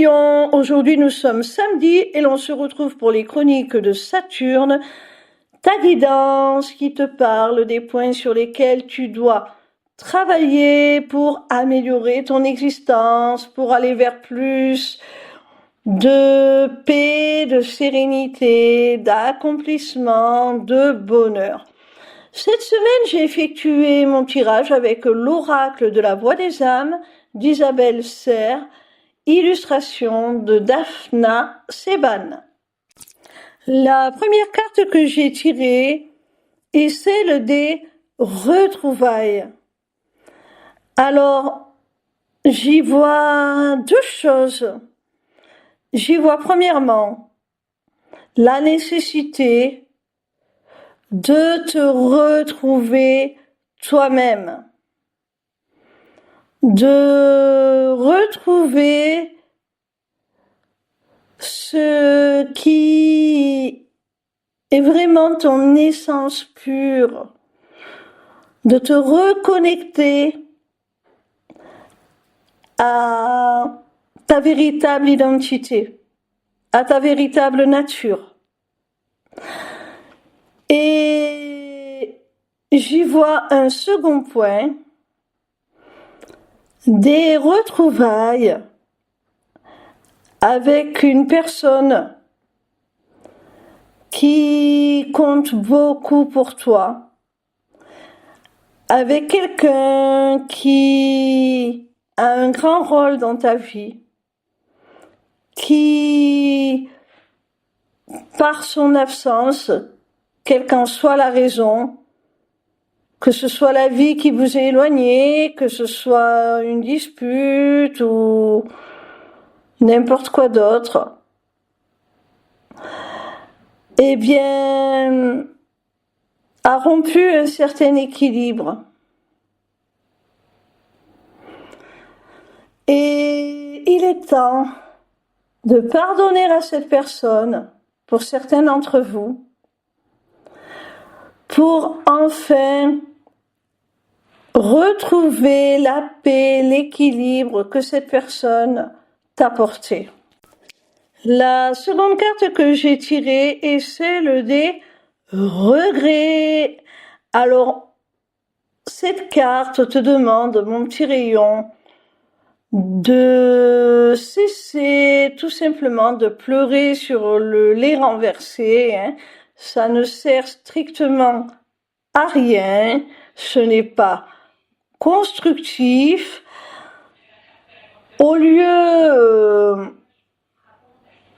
rayon, aujourd'hui nous sommes samedi et l'on se retrouve pour les chroniques de Saturne, ta guidance qui te parle des points sur lesquels tu dois travailler pour améliorer ton existence, pour aller vers plus de paix, de sérénité, d'accomplissement, de bonheur. Cette semaine, j'ai effectué mon tirage avec l'oracle de la voix des âmes d'Isabelle Serre, illustration de Daphna Seban. La première carte que j'ai tirée est celle des retrouvailles. Alors, j'y vois deux choses. J'y vois premièrement la nécessité de te retrouver toi-même, de retrouver ce qui est vraiment ton essence pure, de te reconnecter à ta véritable identité, à ta véritable nature. Et j'y vois un second point, des retrouvailles avec une personne qui compte beaucoup pour toi, avec quelqu'un qui a un grand rôle dans ta vie, qui, par son absence, quelle qu'en soit la raison, que ce soit la vie qui vous ait éloigné, que ce soit une dispute ou n'importe quoi d'autre, eh bien, a rompu un certain équilibre. Et il est temps de pardonner à cette personne, pour certains d'entre vous, pour enfin retrouver la paix, l'équilibre que cette personne t'a porté. La seconde carte que j'ai tirée est celle des regrets. Alors, cette carte te demande, mon petit rayon, de cesser tout simplement de pleurer sur le lait renversé. Ça ne sert strictement à rien, ce n'est pas constructif. Au lieu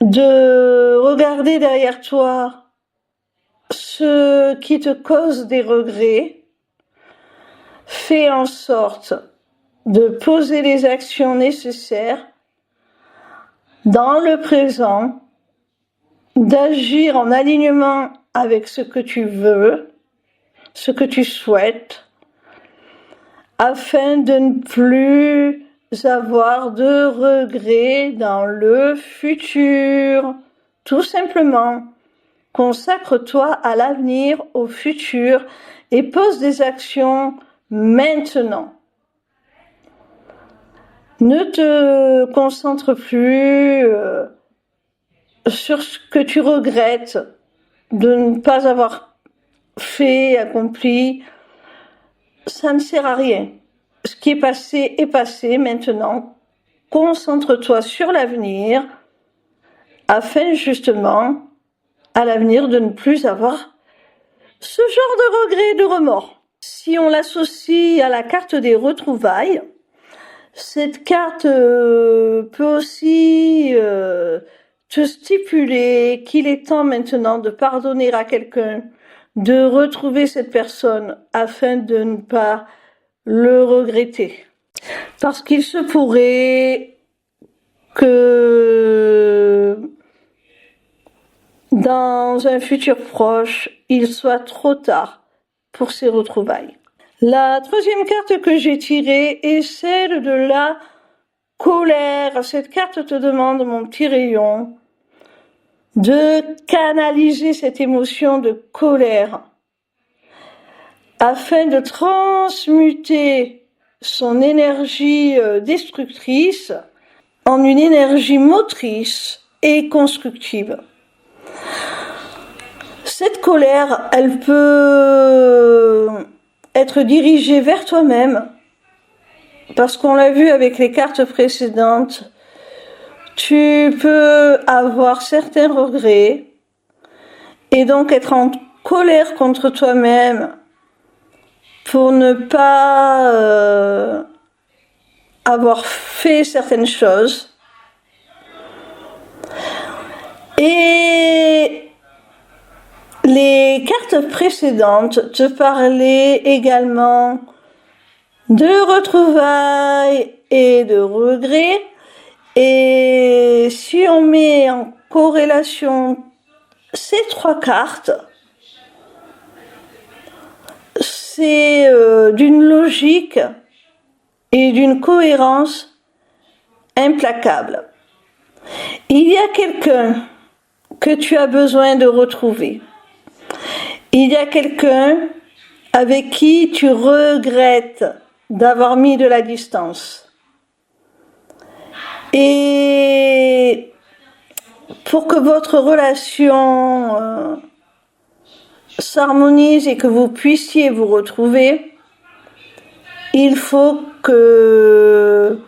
de regarder derrière toi ce qui te cause des regrets, fais en sorte de poser les actions nécessaires dans le présent, d'agir en alignement avec ce que tu veux, ce que tu souhaites, afin de ne plus avoir de regrets dans le futur. Tout simplement, consacre-toi à l'avenir, au futur, et pose des actions maintenant. Ne te concentre plus sur ce que tu regrettes de ne pas avoir fait, accompli. Ça ne sert à rien. Ce qui est passé maintenant. Concentre-toi sur l'avenir afin justement, à l'avenir, de ne plus avoir ce genre de regrets et de remords. Si on l'associe à la carte des retrouvailles, cette carte peut aussi te stipuler qu'il est temps maintenant de pardonner à quelqu'un, de retrouver cette personne afin de ne pas le regretter. Parce qu'il se pourrait que dans un futur proche, il soit trop tard pour ces retrouvailles. La troisième carte que j'ai tirée est celle de la colère. Cette carte te demande, mon petit rayon, de canaliser cette émotion de colère afin de transmuter son énergie destructrice en une énergie motrice et constructive. Cette colère, elle peut être dirigée vers toi-même, parce qu'on l'a vu avec les cartes précédentes, tu peux avoir certains regrets et donc être en colère contre toi-même pour ne pas avoir fait certaines choses. Et les cartes précédentes te parlaient également de retrouvailles et de regrets. Et si on met en corrélation ces trois cartes, c'est d'une logique et d'une cohérence implacable. Il y a quelqu'un que tu as besoin de retrouver. Il y a quelqu'un avec qui tu regrettes d'avoir mis de la distance. Et pour que votre relation s'harmonise et que vous puissiez vous retrouver, il faut que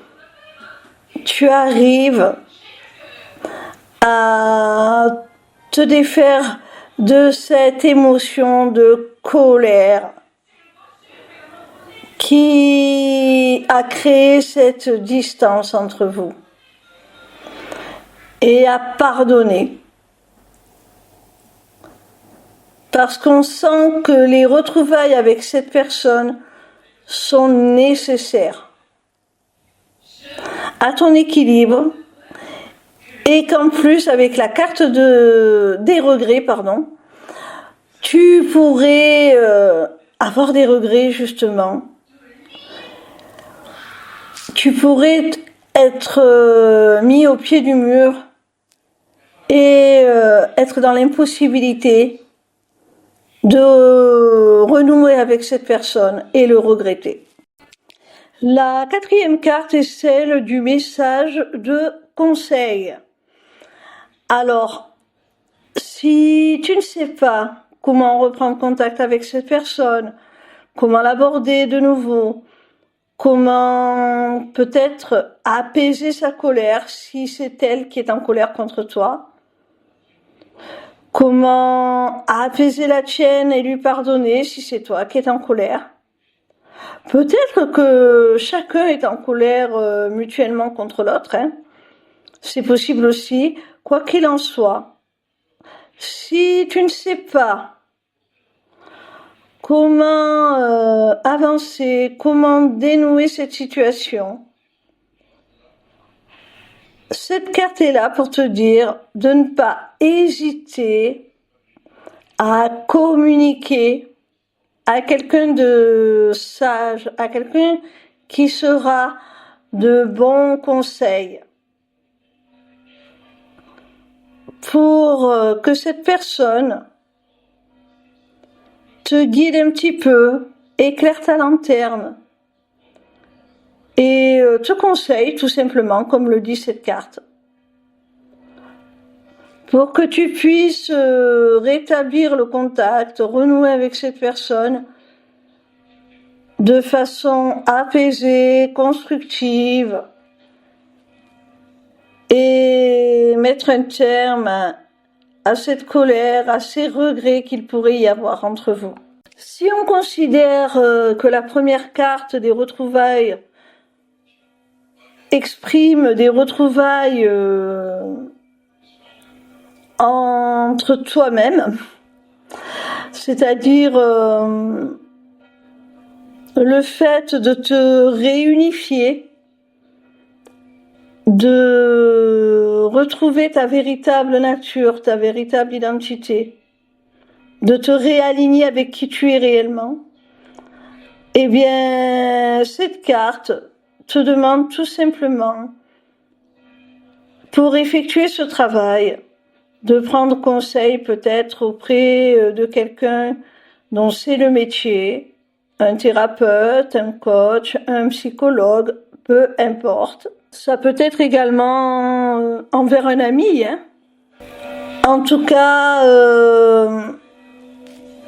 tu arrives à te défaire de cette émotion de colère qui a créé cette distance entre vous et à pardonner. Parce qu'on sent que les retrouvailles avec cette personne sont nécessaires à ton équilibre et qu'en plus avec la carte des regrets, tu pourrais avoir des regrets justement. Tu pourrais être mis au pied du mur et être dans l'impossibilité de renouer avec cette personne et le regretter. La quatrième carte est celle du message de conseil. Alors, si tu ne sais pas comment reprendre contact avec cette personne, comment l'aborder de nouveau, comment peut-être apaiser sa colère si c'est elle qui est en colère contre toi, comment apaiser la tienne et lui pardonner si c'est toi qui es en colère. Peut-être que chacun est en colère mutuellement contre l'autre, c'est possible aussi. Quoi qu'il en soit, si tu ne sais pas comment avancer, comment dénouer cette situation, cette carte est là pour te dire de ne pas hésiter à communiquer à quelqu'un de sage, à quelqu'un qui sera de bons conseils pour que cette personne te guide un petit peu, éclaire ta lanterne et te conseille tout simplement, comme le dit cette carte, pour que tu puisses rétablir le contact, renouer avec cette personne de façon apaisée, constructive et mettre un terme à cette colère, à ces regrets qu'il pourrait y avoir entre vous. Si on considère que la première carte des retrouvailles exprime des retrouvailles entre toi-même, c'est-à-dire le fait de te réunifier, de retrouver ta véritable nature, ta véritable identité, de te réaligner avec qui tu es réellement, eh bien, cette carte te demande tout simplement, pour effectuer ce travail, de prendre conseil peut-être auprès de quelqu'un dont c'est le métier, un thérapeute, un coach, un psychologue, peu importe. Ça peut être également envers un ami, hein. En tout cas,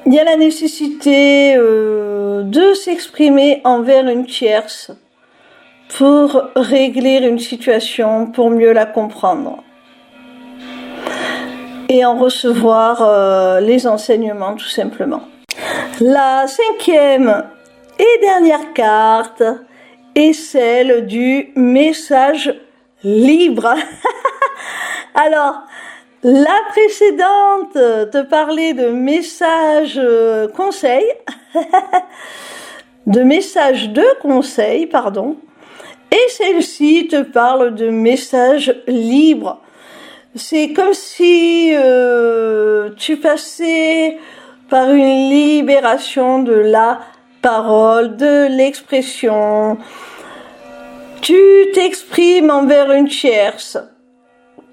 il y a la nécessité de s'exprimer envers une tierce pour régler une situation, pour mieux la comprendre et en recevoir les enseignements tout simplement. La cinquième et dernière carte est celle du message libre. Alors, la précédente te parlait de message conseil, de message de conseil, pardon, et celle-ci te parle de message libre. C'est comme si tu passais par une libération de la parole, de l'expression. Tu t'exprimes envers une tierce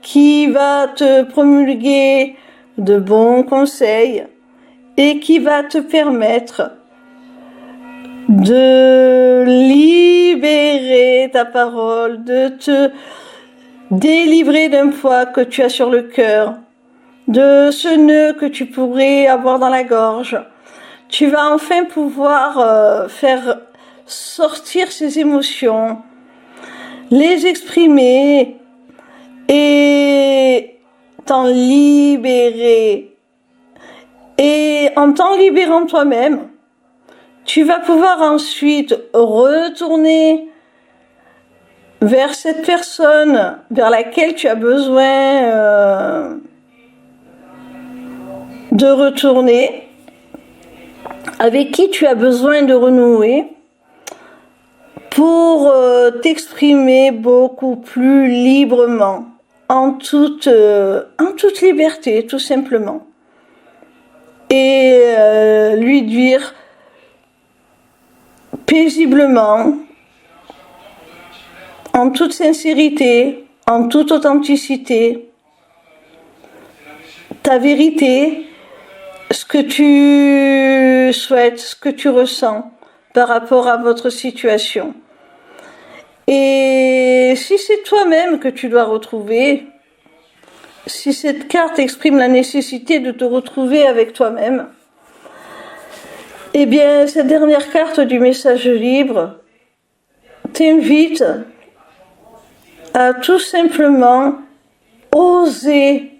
qui va te promulguer de bons conseils et qui va te permettre de libérer ta parole, de te délivrer d'un poids que tu as sur le cœur, de ce nœud que tu pourrais avoir dans la gorge. Tu vas enfin pouvoir faire sortir ces émotions, les exprimer et t'en libérer. Et en t'en libérant toi-même, tu vas pouvoir ensuite retourner vers cette personne vers laquelle tu as besoin de retourner, avec qui tu as besoin de renouer, pour t'exprimer beaucoup plus librement, en toute liberté, tout simplement. Et lui dire paisiblement, en toute sincérité, en toute authenticité, ta vérité, ce que tu souhaites, ce que tu ressens par rapport à votre situation. Et si c'est toi-même que tu dois retrouver, si cette carte exprime la nécessité de te retrouver avec toi-même, eh bien, cette dernière carte du message libre t'invite à tout simplement oser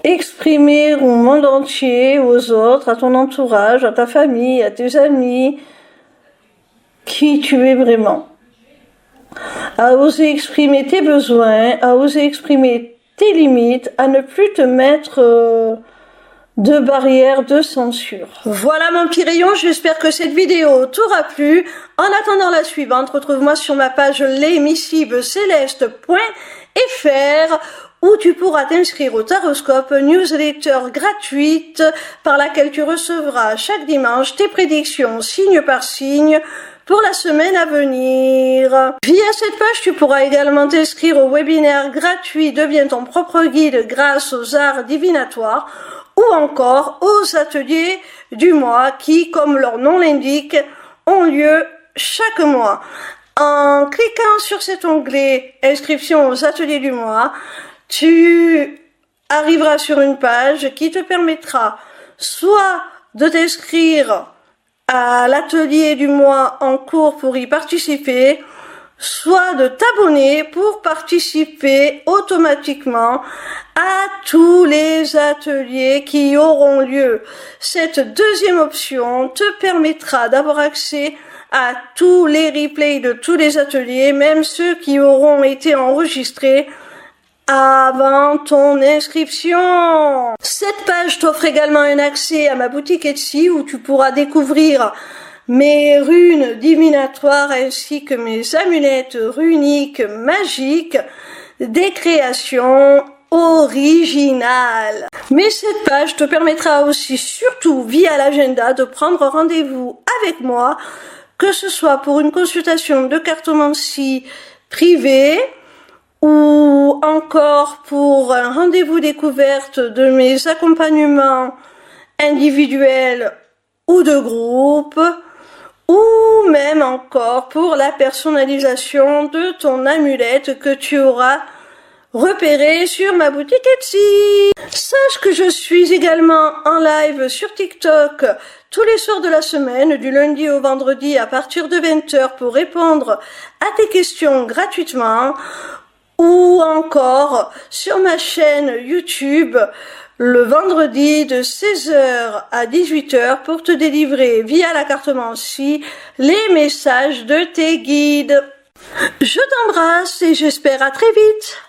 exprimer au monde entier, aux autres, à ton entourage, à ta famille, à tes amis, qui tu es vraiment. À oser exprimer tes besoins, à oser exprimer tes limites, à ne plus te mettre de barrières de censure. Voilà mon petit rayon, j'espère que cette vidéo t'aura plu. En attendant la suivante, retrouve-moi sur ma page lesmissiblecéleste.fr où tu pourras t'inscrire au Taroscope, newsletter gratuite par laquelle tu recevras chaque dimanche tes prédictions signe par signe pour la semaine à venir. Via cette page, tu pourras également t'inscrire au webinaire gratuit Deviens ton propre guide grâce aux arts divinatoires ou encore aux ateliers du mois qui, comme leur nom l'indique, ont lieu chaque mois. En cliquant sur cet onglet Inscription aux ateliers du mois, tu arriveras sur une page qui te permettra soit de t'inscrire à l'atelier du mois en cours pour y participer, soit de t'abonner pour participer automatiquement à tous les ateliers qui auront lieu. Cette deuxième option te permettra d'avoir accès à tous les replays de tous les ateliers, même ceux qui auront été enregistrés avant ton inscription. Cette page t'offre également un accès à ma boutique Etsy où tu pourras découvrir mes runes divinatoires ainsi que mes amulettes runiques magiques, des créations originales. Mais cette page te permettra aussi, surtout via l'agenda, de prendre rendez-vous avec moi, que ce soit pour une consultation de cartomancie privée ou encore pour un rendez-vous découverte de mes accompagnements individuels ou de groupe, ou même encore pour la personnalisation de ton amulette que tu auras repérée sur ma boutique Etsy. Sache que je suis également en live sur TikTok tous les soirs de la semaine, du lundi au vendredi à partir de 20h pour répondre à tes questions gratuitement, ou encore sur ma chaîne YouTube le vendredi de 16h à 18h pour te délivrer via la carte Mansi les messages de tes guides. Je t'embrasse et j'espère à très vite.